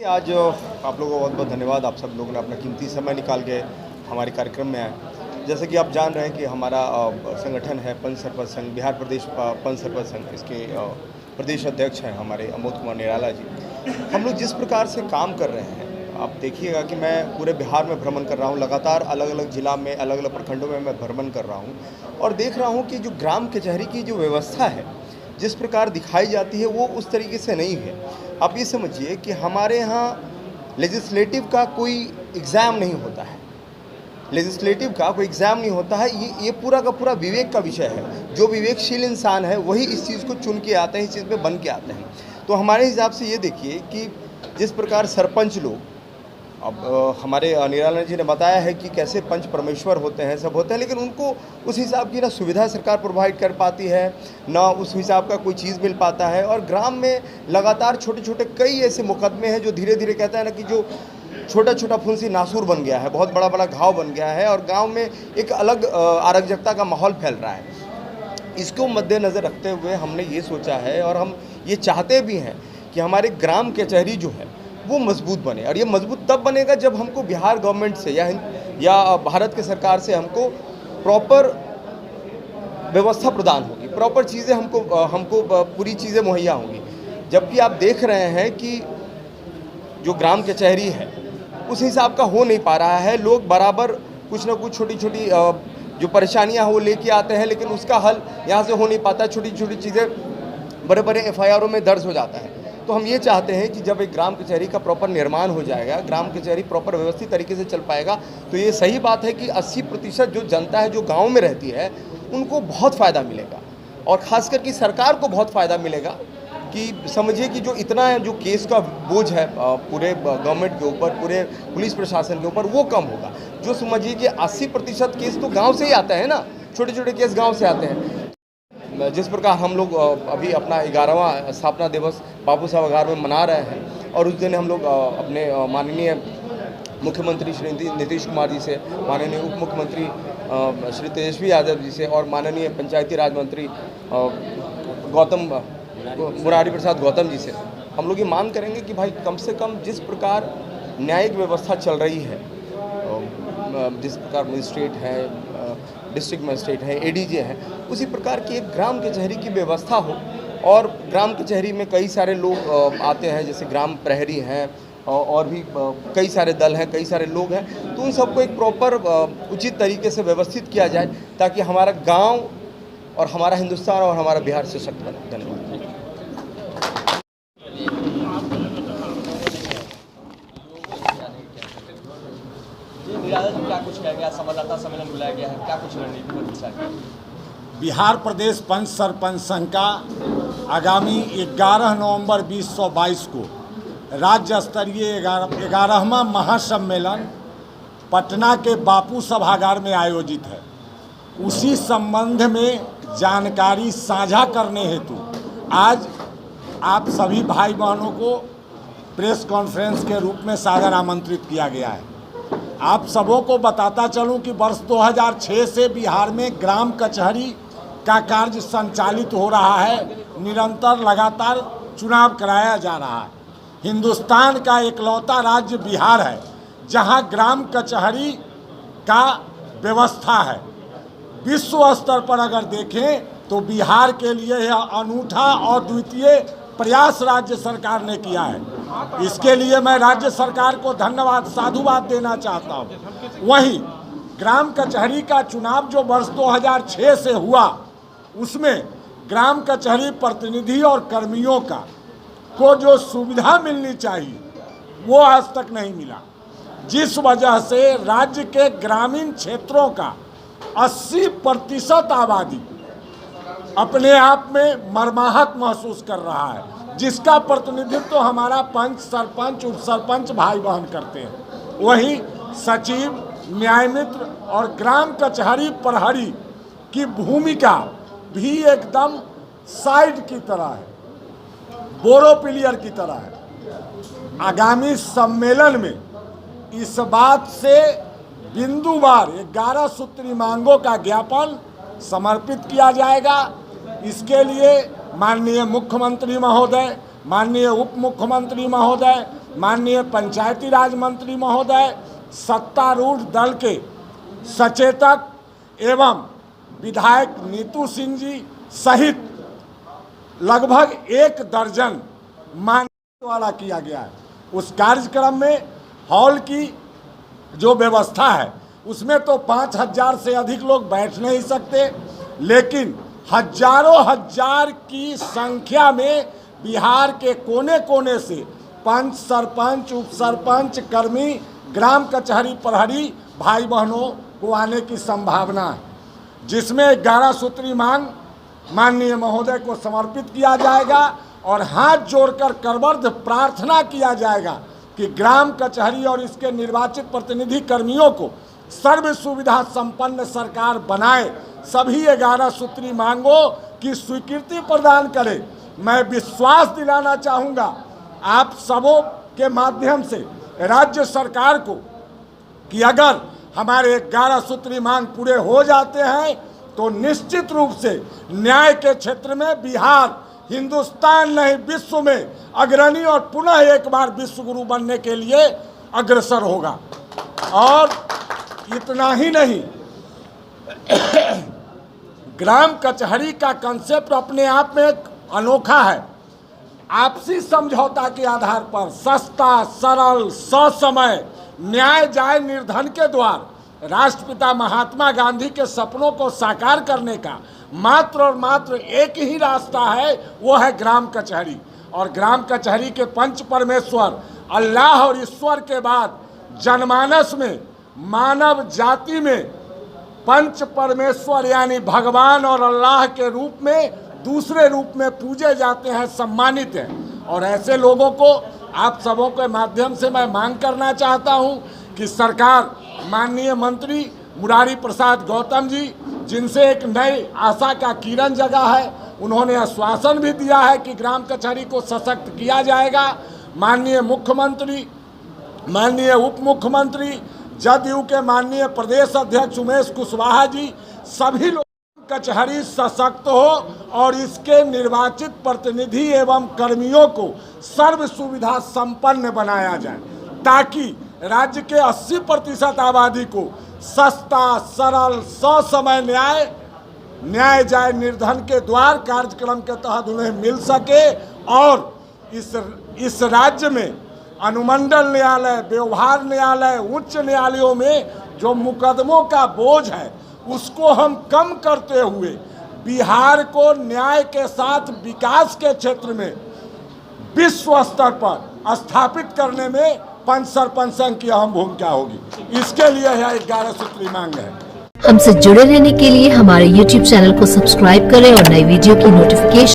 आज आप लोगों को बहुत बहुत धन्यवाद। आप सब लोगों ने अपना कीमती समय निकाल के हमारे कार्यक्रम में आए। जैसे कि आप जान रहे हैं कि हमारा संगठन है पंच सरपंच संघ, बिहार प्रदेश पंच सरपंच संघ। इसके प्रदेश अध्यक्ष हैं हमारे अमोद कुमार निराला जी। हम लोग जिस प्रकार से काम कर रहे हैं, आप देखिएगा कि मैं पूरे बिहार में भ्रमण कर रहा हूँ। लगातार अलग अलग जिला में, अलग अलग प्रखंडों में मैं भ्रमण कर रहा हूँ और देख रहा हूँ कि जो ग्राम कचहरी की जो व्यवस्था है, जिस प्रकार दिखाई जाती है, वो उस तरीके से नहीं है। आप ये समझिए कि हमारे यहाँ लेजिस्लेटिव का कोई एग्ज़ाम नहीं होता है। लेजिस्लेटिव का कोई एग्ज़ाम नहीं होता है। ये पूरा का पूरा विवेक का विषय है। जो विवेकशील इंसान है वही इस चीज़ को चुन के आते हैं, इस चीज़ पे बन के आते हैं। तो हमारे हिसाब से ये देखिए कि जिस प्रकार सरपंच लोग, अब हमारे निराला जी ने बताया है कि कैसे पंच परमेश्वर होते हैं, सब होते हैं, लेकिन उनको उस हिसाब की ना सुविधा सरकार प्रोवाइड कर पाती है, ना उस हिसाब का कोई चीज़ मिल पाता है। और ग्राम में लगातार छोटे छोटे कई ऐसे मुकदमे हैं जो धीरे धीरे कहता है ना कि जो छोटा छोटा फुंसी नासूर बन गया है, बहुत बड़ा बड़ा घाव बन गया है और गांव में एक अलग अराजकता का माहौल फैल रहा है। इसको मद्देनज़र रखते हुए हमने ये सोचा है और हम ये चाहते भी हैं कि हमारे ग्राम कचहरी जो है वो मजबूत बने। और ये मजबूत तब बनेगा जब हमको बिहार गवर्नमेंट से या भारत के सरकार से हमको प्रॉपर व्यवस्था प्रदान होगी, प्रॉपर चीज़ें हमको पूरी चीज़ें मुहैया होंगी। जबकि आप देख रहे हैं कि जो ग्राम कचहरी है उस हिसाब का हो नहीं पा रहा है। लोग बराबर कुछ ना कुछ छोटी छोटी जो परेशानियां हो लेके आते हैं, लेकिन उसका हल यहाँ से हो नहीं पाता। छोटी छोटी चीज़ें बड़े बड़े FIRों में दर्ज हो जाता है। तो हम ये चाहते हैं कि जब एक ग्राम कचहरी का प्रॉपर निर्माण हो जाएगा, ग्राम कचहरी प्रॉपर व्यवस्थित तरीके से चल पाएगा, तो ये सही बात है कि 80% जो जनता है जो गाँव में रहती है उनको बहुत फ़ायदा मिलेगा और ख़ासकर कि सरकार को बहुत फ़ायदा मिलेगा। कि समझिए कि जो इतना जो केस का बोझ है पूरे गवर्नमेंट के ऊपर, पूरे पुलिस प्रशासन के ऊपर, वो कम होगा। जो समझिए कि 80% केस तो गांव से ही आते हैं ना, छोटे छोटे केस गांव से आते हैं। जिस प्रकार हम लोग अभी अपना 11वां स्थापना दिवस बापू सभागार में मना रहे हैं और उस दिन हम लोग अपने माननीय मुख्यमंत्री श्री नीतीश कुमार जी से, माननीय उप मुख्यमंत्री श्री तेजस्वी यादव जी से और माननीय पंचायती राज मंत्री मुरारी प्रसाद गौतम जी से हम लोग ये मांग करेंगे कि भाई कम से कम जिस प्रकार न्यायिक व्यवस्था चल रही है, जिस प्रकार मजिस्ट्रेट है, डिस्ट्रिक्ट मजिस्ट्रेट है, ADJ है, उसी प्रकार की एक ग्राम कचहरी की व्यवस्था हो। और ग्राम कचहरी में कई सारे लोग आते हैं, जैसे ग्राम प्रहरी हैं और भी कई सारे दल हैं, कई सारे लोग हैं। तो उन सबको एक प्रॉपर उचित तरीके से व्यवस्थित किया जाए ताकि हमारा गाँव और हमारा हिंदुस्तान और हमारा बिहार सशक्त बने। धन्यवाद। क्या कुछ कहेंगे? संवाददाता सम्मेलन बुलाया गया है, क्या कुछ रणनीति पर विचार किया? बिहार प्रदेश पंच सरपंच संघ का आगामी 11 नवंबर 2022 को राज्य स्तरीय 11वां महासम्मेलन पटना के बापू सभागार में आयोजित है। उसी संबंध में जानकारी साझा करने हेतु आज आप सभी भाई बहनों को प्रेस कॉन्फ्रेंस के रूप में सादर आमंत्रित किया गया है। आप सबों को बताता चलूं कि वर्ष 2006 से बिहार में ग्राम कचहरी का कार्य संचालित हो रहा है। निरंतर लगातार चुनाव कराया जा रहा है। हिंदुस्तान का एकलौता राज्य बिहार है जहां ग्राम कचहरी का व्यवस्था है। विश्व स्तर पर अगर देखें तो बिहार के लिए यह अनूठा और द्वितीय प्रयास राज्य सरकार ने किया है। इसके लिए मैं राज्य सरकार को धन्यवाद, साधुवाद देना चाहता हूँ। वहीं ग्राम कचहरी का चुनाव जो वर्ष 2006 से हुआ, उसमें ग्राम कचहरी प्रतिनिधि और कर्मियों को जो सुविधा मिलनी चाहिए वो आज तक नहीं मिला, जिस वजह से राज्य के ग्रामीण क्षेत्रों का 80% आबादी अपने आप में मर्माहत महसूस कर रहा है, जिसका प्रतिनिधित्व हमारा पंच, सरपंच, उप सरपंच भाई बहन करते हैं। वही सचिव, न्याय मित्र और ग्राम कचहरी प्रहरी की भूमिका भी एकदम साइड की तरह है, बोरो पिलियर की तरह है। आगामी सम्मेलन में इस बात से बिंदुवार 11 सूत्री मांगों का ज्ञापन समर्पित किया जाएगा। इसके लिए माननीय मुख्यमंत्री महोदय, माननीय उप मुख्यमंत्री महोदय माननीय पंचायती राज मंत्री महोदय, सत्तारूढ़ दल के सचेतक एवं विधायक नीतू सिंह जी सहित लगभग 1 दर्जन मान्यता द्वारा किया गया है। उस कार्यक्रम में हॉल की जो व्यवस्था है उसमें तो 5000 से अधिक लोग बैठ नहीं सकते, लेकिन हजारों हजार की संख्या में बिहार के कोने कोने से पंच, सरपंच, उप सरपंच, कर्मी, ग्राम कचहरी प्रहरी भाई बहनों को आने की संभावना है, जिसमें 11 सूत्री मांग माननीय महोदय को समर्पित किया जाएगा और हाथ जोड़कर करबद्ध प्रार्थना किया जाएगा कि ग्राम कचहरी और इसके निर्वाचित प्रतिनिधि कर्मियों को सर्व सुविधा संपन्न सरकार बनाए, सभी 11 सूत्री मांगों की स्वीकृति प्रदान करे। मैं विश्वास दिलाना चाहूँगा आप सबों के माध्यम से राज्य सरकार को कि अगर हमारे 11 सूत्री मांग पूरे हो जाते हैं तो निश्चित रूप से न्याय के क्षेत्र में बिहार हिंदुस्तान नहीं विश्व में अग्रणी और पुनः एक बार विश्व गुरु बनने के लिए अग्रसर होगा। और इतना ही नहीं, ग्राम कचहरी का कंसेप्ट अपने आप में एक अनोखा है। आपसी समझौता के आधार पर सस्ता, सरल, ससमय न्याय जाय निर्धन के द्वार राष्ट्रपिता महात्मा गांधी के सपनों को साकार करने का मात्र और मात्र एक ही रास्ता है, वो है ग्राम कचहरी। और ग्राम कचहरी के पंच परमेश्वर अल्लाह और ईश्वर के बाद जनमानस में, मानव जाति में पंच परमेश्वर यानी भगवान और अल्लाह के रूप में दूसरे रूप में पूजे जाते हैं, सम्मानित हैं। और ऐसे लोगों को आप सबों के माध्यम से मैं मांग करना चाहता हूं कि सरकार, माननीय मंत्री मुरारी प्रसाद गौतम जी, जिनसे एक नई आशा का किरण जगा है, उन्होंने आश्वासन भी दिया है कि ग्राम कचहरी को सशक्त किया जाएगा। माननीय मुख्यमंत्री, माननीय उप मुख्यमंत्री, जदयू के माननीय प्रदेश अध्यक्ष उमेश कुशवाहा जी, सभी लोग कचहरी सशक्त हो और इसके निर्वाचित प्रतिनिधि एवं कर्मियों को सर्व सुविधा संपन्न बनाया जाए, ताकि राज्य के 80% आबादी को सस्ता, सरल, ससमय न्याय जाय निर्धन के द्वार कार्यक्रम के तहत उन्हें मिल सके और इस राज्य में अनुमंडल न्यायालय, व्यवहार न्यायालय, उच्च न्यायालयों में जो मुकदमों का बोझ है उसको हम कम करते हुए बिहार को न्याय के साथ विकास के क्षेत्र में विश्व स्तर पर स्थापित करने में पंच सरपंच संघ की अहम भूमिका होगी। इसके लिए यह 11 सूत्री मांग है। हमसे जुड़े रहने के लिए हमारे YouTube चैनल को सब्सक्राइब करें और नई वीडियो की नोटिफिकेशन